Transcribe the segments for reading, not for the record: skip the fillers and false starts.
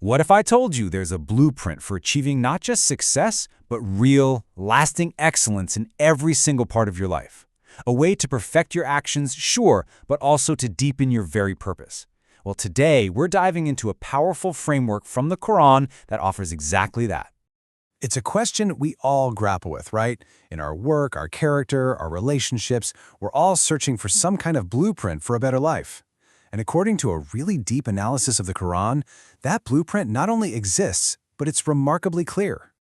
What if I told you there's a blueprint for achieving not just success, but real, lasting excellence in every single part of your life? A way to perfect your actions, sure, but also to deepen your very purpose. Well, today we're diving into a powerful framework from the Quran that offers exactly that. It's a question we all grapple with, right? In our work, our character, our relationships, we're all searching for some kind of blueprint for a better life. And according to a really deep analysis of the Quran, that blueprint not only exists, but it's remarkably clear.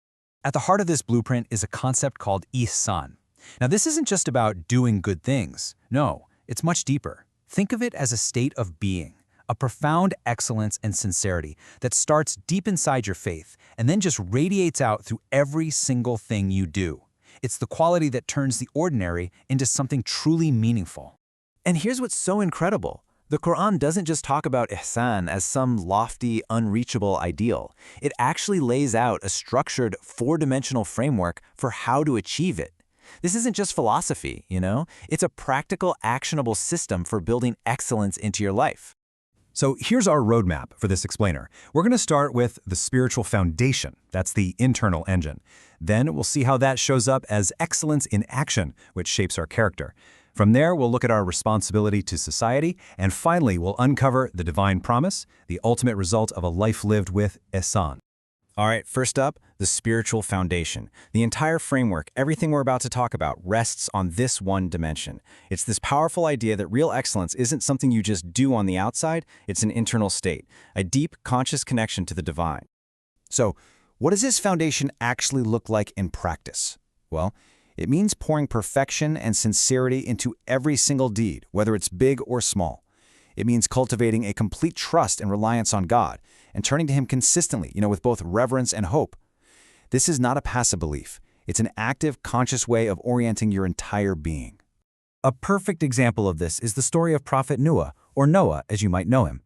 At the heart of this blueprint is a concept called Ihsan. Now, this isn't just about doing good things. No, it's much deeper. Think of it as a state of being, a profound excellence and sincerity that starts deep inside your faith and then just radiates out through every single thing you do. It's the quality that turns the ordinary into something truly meaningful. And here's what's so incredible. The Quran doesn't just talk about Ihsan as some lofty, unreachable ideal. It actually lays out a structured, four-dimensional framework for how to achieve it. This isn't just philosophy, It's a practical, actionable system for building excellence into your life. So here's our roadmap for this explainer. We're going to start with the spiritual foundation. That's the internal engine. Then we'll see how that shows up as excellence in action, which shapes our character. From there, we'll look at our responsibility to society, and finally, we'll uncover the divine promise, the ultimate result of a life lived with Ihsan. All right, first up, the spiritual foundation. The entire framework, everything we're about to talk about, rests on this one dimension. It's this powerful idea that real excellence isn't something you just do on the outside, it's an internal state, a deep, conscious connection to the divine. So, what does this foundation actually look like in practice? Well, it means pouring perfection and sincerity into every single deed, whether it's big or small. It means cultivating a complete trust and reliance on God and turning to Him consistently, with both reverence and hope. This is not a passive belief. It's an active, conscious way of orienting your entire being. A perfect example of this is the story of Prophet Noah, or Noah as you might know him.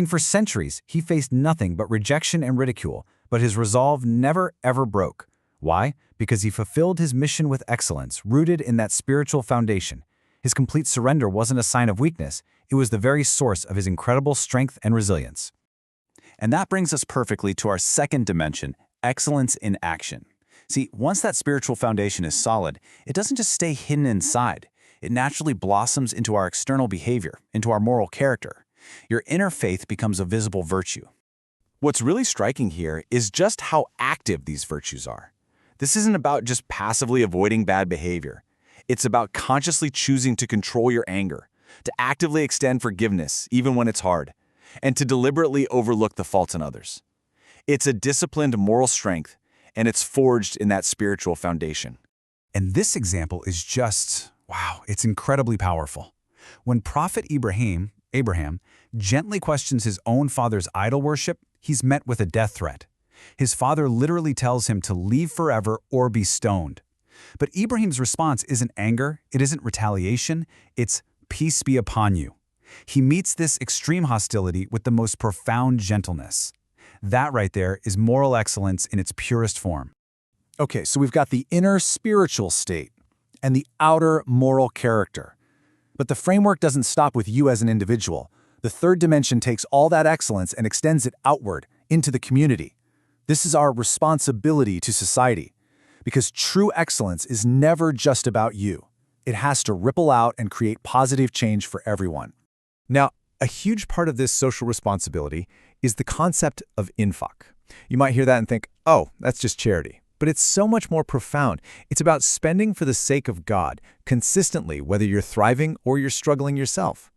For centuries, he faced nothing but rejection and ridicule, but his resolve never ever broke. Why? Because he fulfilled his mission with excellence, rooted in that spiritual foundation. His complete surrender wasn't a sign of weakness, it was the very source of his incredible strength and resilience. And that brings us perfectly to our second dimension, excellence in action. See, once that spiritual foundation is solid, it doesn't just stay hidden inside. It naturally blossoms into our external behavior, into our moral character. Your inner faith becomes a visible virtue. What's really striking here is just how active these virtues are. This isn't about just passively avoiding bad behavior. It's about consciously choosing to control your anger, to actively extend forgiveness even when it's hard, and to deliberately overlook the faults in others. It's a disciplined moral strength, and it's forged in that spiritual foundation. And this example is just, wow, it's incredibly powerful. When Prophet Abraham gently questions his own father's idol worship, he's met with a death threat. His father literally tells him to leave forever or be stoned. But Ibrahim's response isn't anger, it isn't retaliation, it's peace be upon you. He meets this extreme hostility with the most profound gentleness. That right there is moral excellence in its purest form. Okay, so we've got the inner spiritual state and the outer moral character. But the framework doesn't stop with you as an individual. The third dimension takes all that excellence and extends it outward into the community. This is our responsibility to society. Because true excellence is never just about you. It has to ripple out and create positive change for everyone. Now, a huge part of this social responsibility is the concept of infaq. You might hear that and think, oh, that's just charity. But it's so much more profound. It's about spending for the sake of God, consistently, whether you're thriving or you're struggling yourself.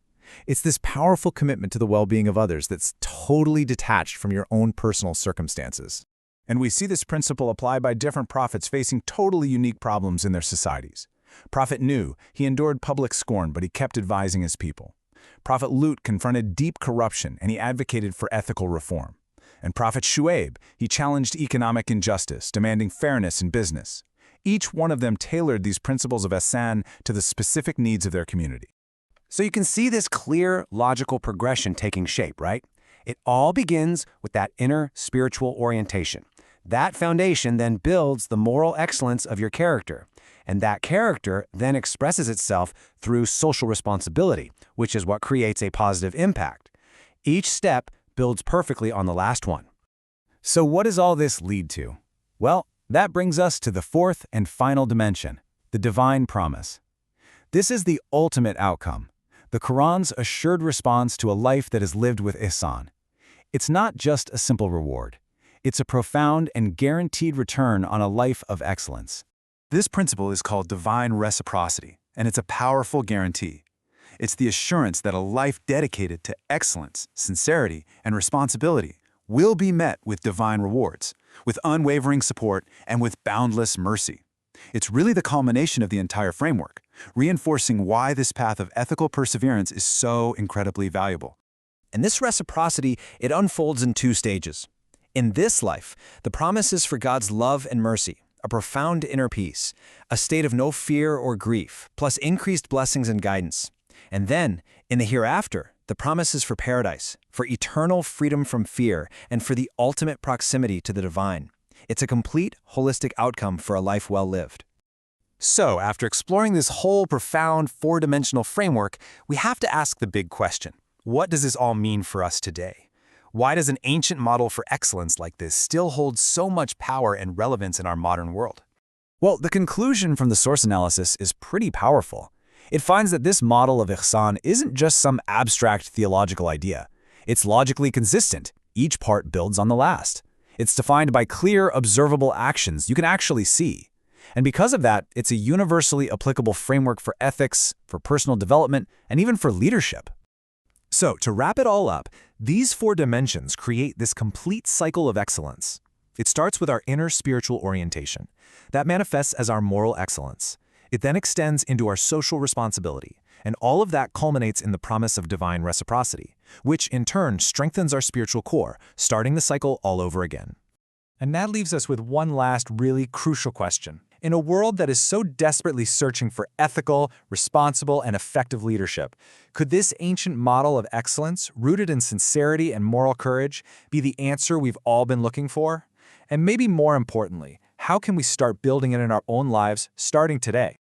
It's this powerful commitment to the well-being of others that's totally detached from your own personal circumstances. And we see this principle applied by different prophets facing totally unique problems in their societies. Prophet Nuh, he endured public scorn, but he kept advising his people. Prophet Lut confronted deep corruption, and he advocated for ethical reform. And Prophet Shu'aib, he challenged economic injustice, demanding fairness in business. Each one of them tailored these principles of Ihsan to the specific needs of their community. So you can see this clear, logical progression taking shape, right? It all begins with that inner spiritual orientation. That foundation then builds the moral excellence of your character. And that character then expresses itself through social responsibility, which is what creates a positive impact. Each step builds perfectly on the last one. So what does all this lead to? Well, that brings us to the fourth and final dimension, the divine promise. This is the ultimate outcome, the Quran's assured response to a life that is lived with Ihsan. It's not just a simple reward. It's a profound and guaranteed return on a life of excellence. This principle is called divine reciprocity, and it's a powerful guarantee. It's the assurance that a life dedicated to excellence, sincerity, and responsibility will be met with divine rewards, with unwavering support, and with boundless mercy. It's really the culmination of the entire framework, reinforcing why this path of ethical perseverance is so incredibly valuable. And this reciprocity, it unfolds in two stages. In this life, the promise is for God's love and mercy, a profound inner peace, a state of no fear or grief, plus increased blessings and guidance. And then, in the hereafter, the promise is for paradise, for eternal freedom from fear, and for the ultimate proximity to the divine. It's a complete, holistic outcome for a life well lived. So, after exploring this whole profound, four-dimensional framework, we have to ask the big question. What does this all mean for us today? Why does an ancient model for excellence like this still hold so much power and relevance in our modern world? Well, the conclusion from the source analysis is pretty powerful. It finds that this model of Ihsan isn't just some abstract theological idea. It's logically consistent. Each part builds on the last. It's defined by clear, observable actions you can actually see. And because of that, it's a universally applicable framework for ethics, for personal development, and even for leadership. So, to wrap it all up, these four dimensions create this complete cycle of excellence. It starts with our inner spiritual orientation. That manifests as our moral excellence. It then extends into our social responsibility, and all of that culminates in the promise of divine reciprocity, which in turn strengthens our spiritual core, starting the cycle all over again. And that leaves us with one last really crucial question. In a world that is so desperately searching for ethical, responsible, and effective leadership, could this ancient model of excellence, rooted in sincerity and moral courage, be the answer we've all been looking for? And maybe more importantly, how can we start building it in our own lives starting today?